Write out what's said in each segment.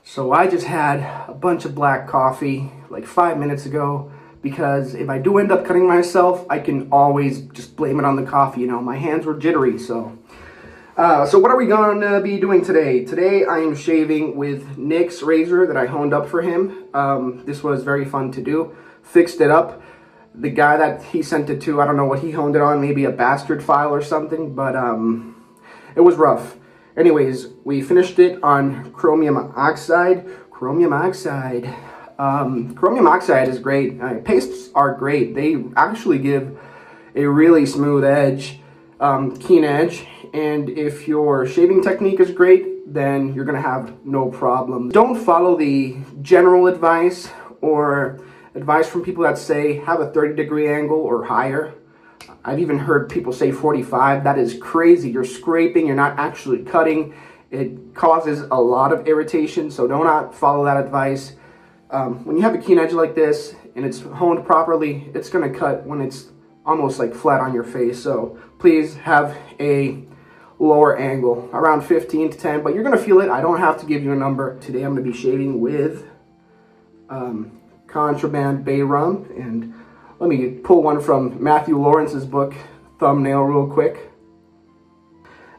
So I just had a bunch of black coffee like 5 minutes ago because if I do end up cutting myself, I can always just blame it on the coffee. You know, my hands were jittery. So what are we gonna be doing today? Today I am shaving with Nick's razor that I honed up for him. This was very fun to do. Fixed it up. The guy that he sent it to, I don't know what he honed it on, maybe a bastard file or something, but it was rough. Anyways, we finished it on chromium oxide. Chromium oxide is great. Pastes are great. They actually give a really smooth edge, keen edge. And if your shaving technique is great, then you're gonna have no problem. Don't follow the general advice or advice from people that say have a 30-degree angle or higher. I've even heard people say 45. That is crazy. You're scraping, you're not actually cutting. It causes a lot of irritation, so do not follow that advice. When you have a keen edge like this and it's honed properly, it's gonna cut when it's almost like flat on your face. So please have a lower angle, around 15 to 10, but you're gonna feel it. I don't have to give you a number. Today I'm gonna be shaving with Contraband Bay Rum, and let me pull one from Matthew Lawrence's book, Thumbnail, real quick.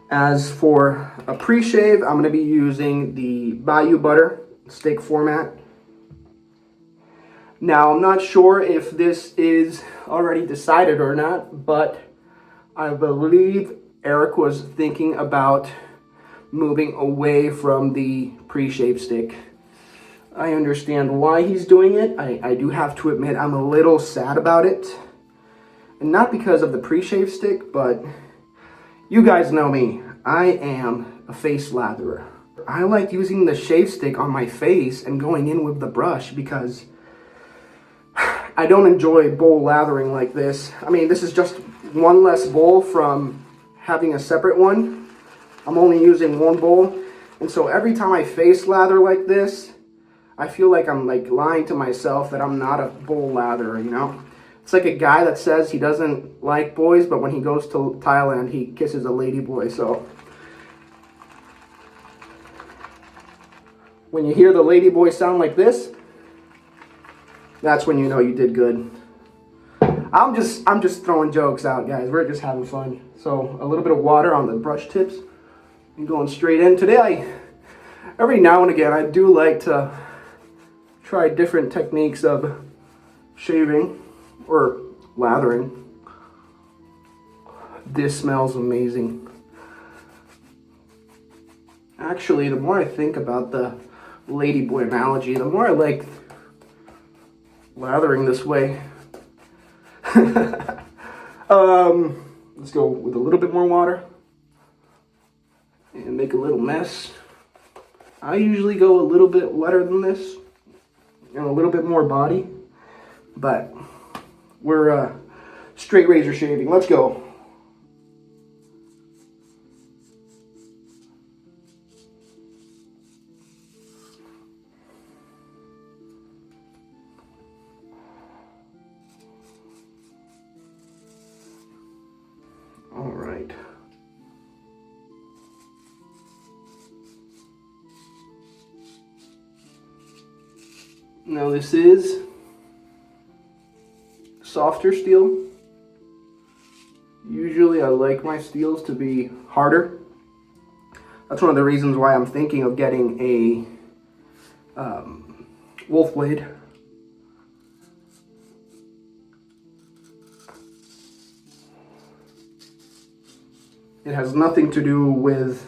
As for a pre-shave, I'm going to be using the Bayou Butter stick format. Now, I'm not sure if this is already decided or not, but I believe Eric was thinking about moving away from the pre-shave stick. I understand why he's doing it. I do have to admit I'm a little sad about it. And not because of the pre-shave stick, but you guys know me. I am a face latherer. I like using the shave stick on my face and going in with the brush because I don't enjoy bowl lathering like this. I mean, this is just one less bowl from having a separate one. I'm only using one bowl. And so every time I face lather like this, I feel like I'm like lying to myself that I'm not a bowl latherer, you know? It's like a guy that says he doesn't like boys, but when he goes to Thailand, he kisses a lady boy. So when you hear the lady boy sound like this, that's when you know you did good. I'm just throwing jokes out, guys. We're just having fun. So a little bit of water on the brush tips and going straight in. Today, every now and again, I do like to try different techniques of shaving or lathering. This smells amazing. Actually, the more I think about the ladyboy analogy, the more I like lathering this way. Let's go with a little bit more water and make a little mess. I usually go a little bit wetter than this, and a little bit more body, but we're straight razor shaving. Let's go. All right. Now this is softer steel. Usually I like my steels to be harder. That's one of the reasons why I'm thinking of getting a wolf blade. It has nothing to do with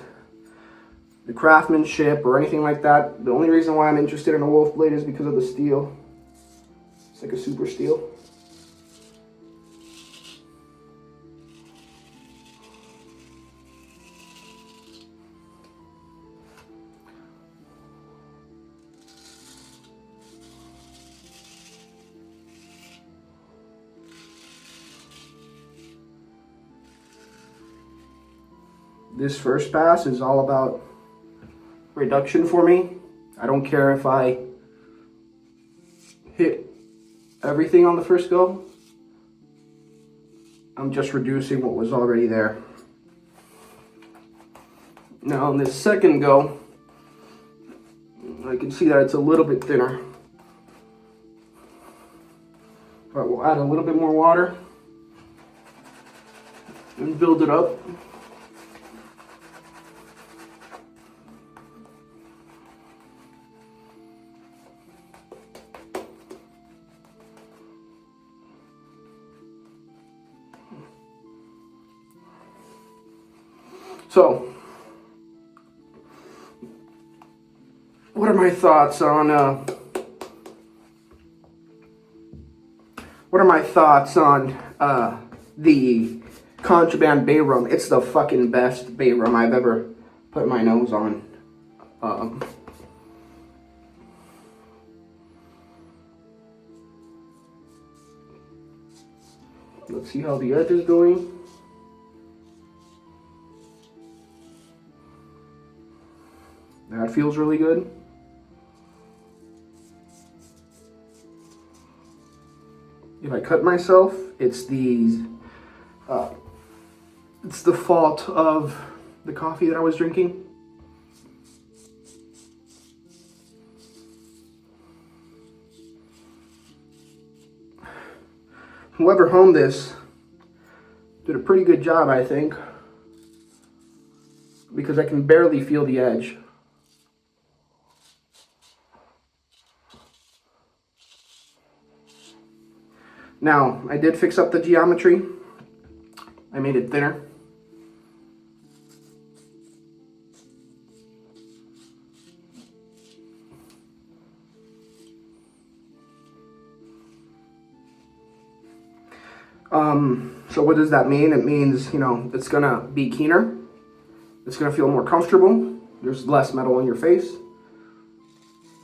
the craftsmanship or anything like that. The only reason why I'm interested in a wolf blade is because of the steel. It's like a super steel. This first pass is all about reduction for me. I don't care if I hit everything on the first go. I'm just reducing what was already there. Now on this second go, I can see that it's a little bit thinner. But we'll add a little bit more water and build it up. So, what are my thoughts on the Contraband Bay Rum? It's the fucking best Bay Rum I've ever put my nose on. Let's see how the edge is going. That feels really good. If I cut myself, it's the fault of the coffee that I was drinking. Whoever honed this did a pretty good job, I think, because I can barely feel the edge. Now, I did fix up the geometry. I made it thinner. So what does that mean? It means, you know, it's gonna be keener. It's gonna feel more comfortable. There's less metal in your face.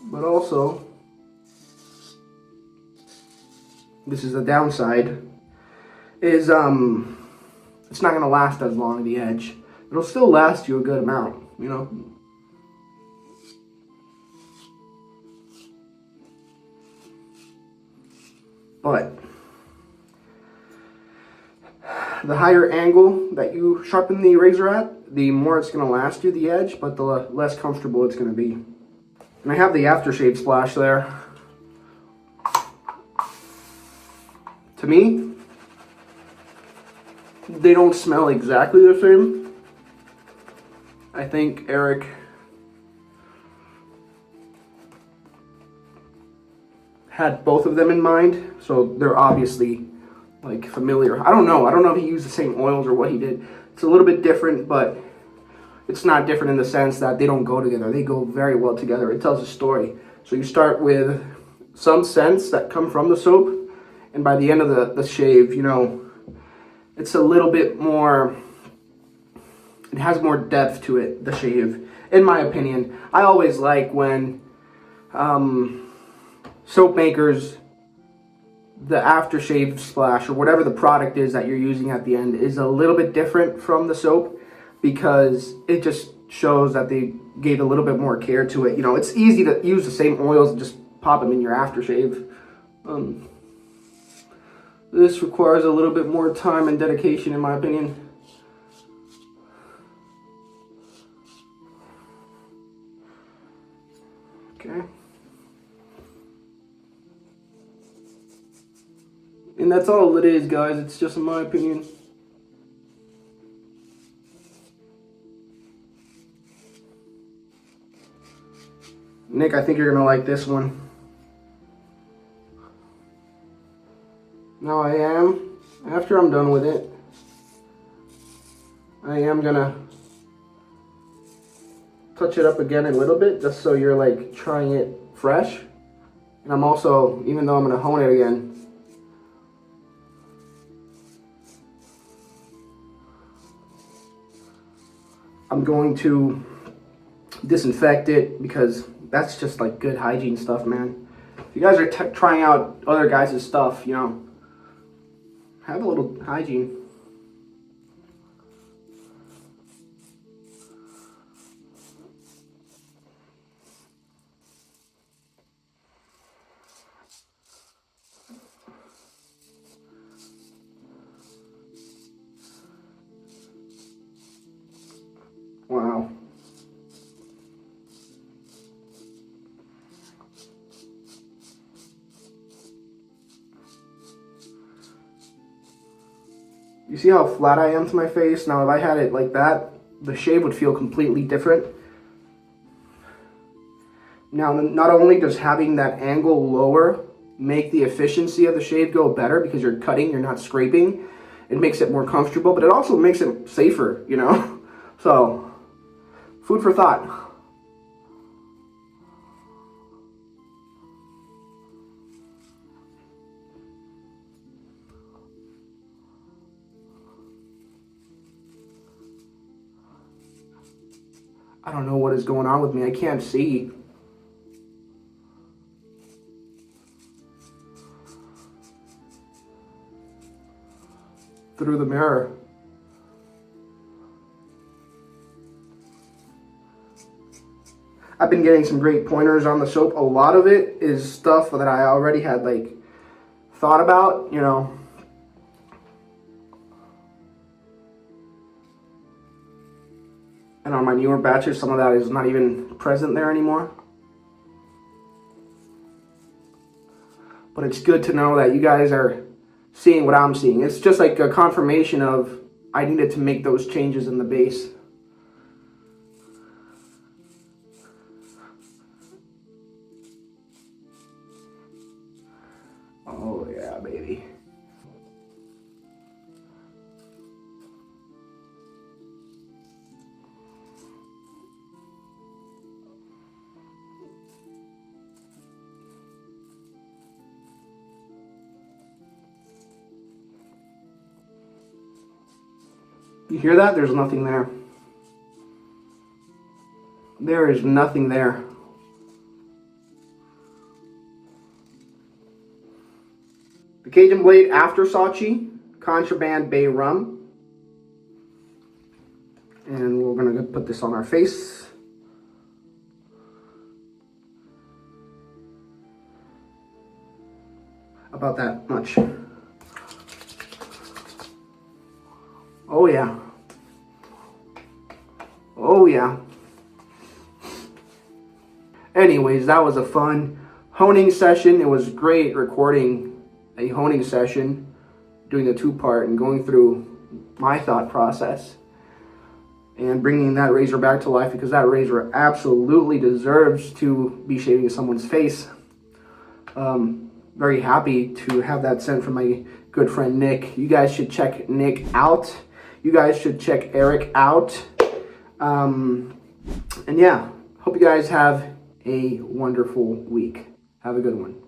But also, this is the downside, is it's not gonna last as long at the edge. It'll still last you a good amount, you know. But the higher angle that you sharpen the razor at, the more it's gonna last you the edge, but the less comfortable it's gonna be. And I have the aftershave splash there. To me, they don't smell exactly the same. I think Eric had both of them in mind, so they're obviously like familiar. I don't know if he used the same oils or what he did. It's a little bit different, but it's not different in the sense that they don't go together. They go very well together. It tells a story. So you start with some scents that come from the soap, and by the end of the shave, you know, it's a little bit more, it has more depth to it, the shave, in my opinion. I always like when soap makers, the aftershave splash or whatever the product is that you're using at the end is a little bit different from the soap, because it just shows that they gave a little bit more care to it. You know, it's easy to use the same oils and just pop them in your aftershave. This requires a little bit more time and dedication, in my opinion. Okay. And that's all it is, guys. It's just in my opinion. Nick, I think you're gonna like this one. Now I am, after I'm done with it, I am gonna touch it up again a little bit, just so you're like trying it fresh. And I'm also, even though I'm gonna hone it again, I'm going to disinfect it, because that's just like good hygiene stuff, man. If you guys are trying out other guys' stuff, you know, have a little hygiene. Wow. You see how flat I am to my face? Now if I had it like that, the shave would feel completely different. Now, not only does having that angle lower make the efficiency of the shave go better because you're cutting, you're not scraping, it makes it more comfortable, but it also makes it safer, you know? So, food for thought. I don't know what is going on with me. I can't see. Through the mirror. I've been getting some great pointers on the soap. A lot of it is stuff that I already had like thought about, you know. And on my newer batches, some of that is not even present there anymore. But it's good to know that you guys are seeing what I'm seeing. It's just like a confirmation of I needed to make those changes in the base. Oh yeah, baby. You hear that? There's nothing there. There is nothing there. The Cajun Blade After Sachi, Contraband Bay Rum. And we're gonna put this on our face. About that much. Oh yeah. Oh yeah. Anyways, that was a fun honing session. It was great recording a honing session, doing the two-part and going through my thought process and bringing that razor back to life, because that razor absolutely deserves to be shaving someone's face. Very happy to have that sent from my good friend Nick. You guys should check Nick out. You guys should check Eric out. And yeah, hope you guys have a wonderful week. Have a good one.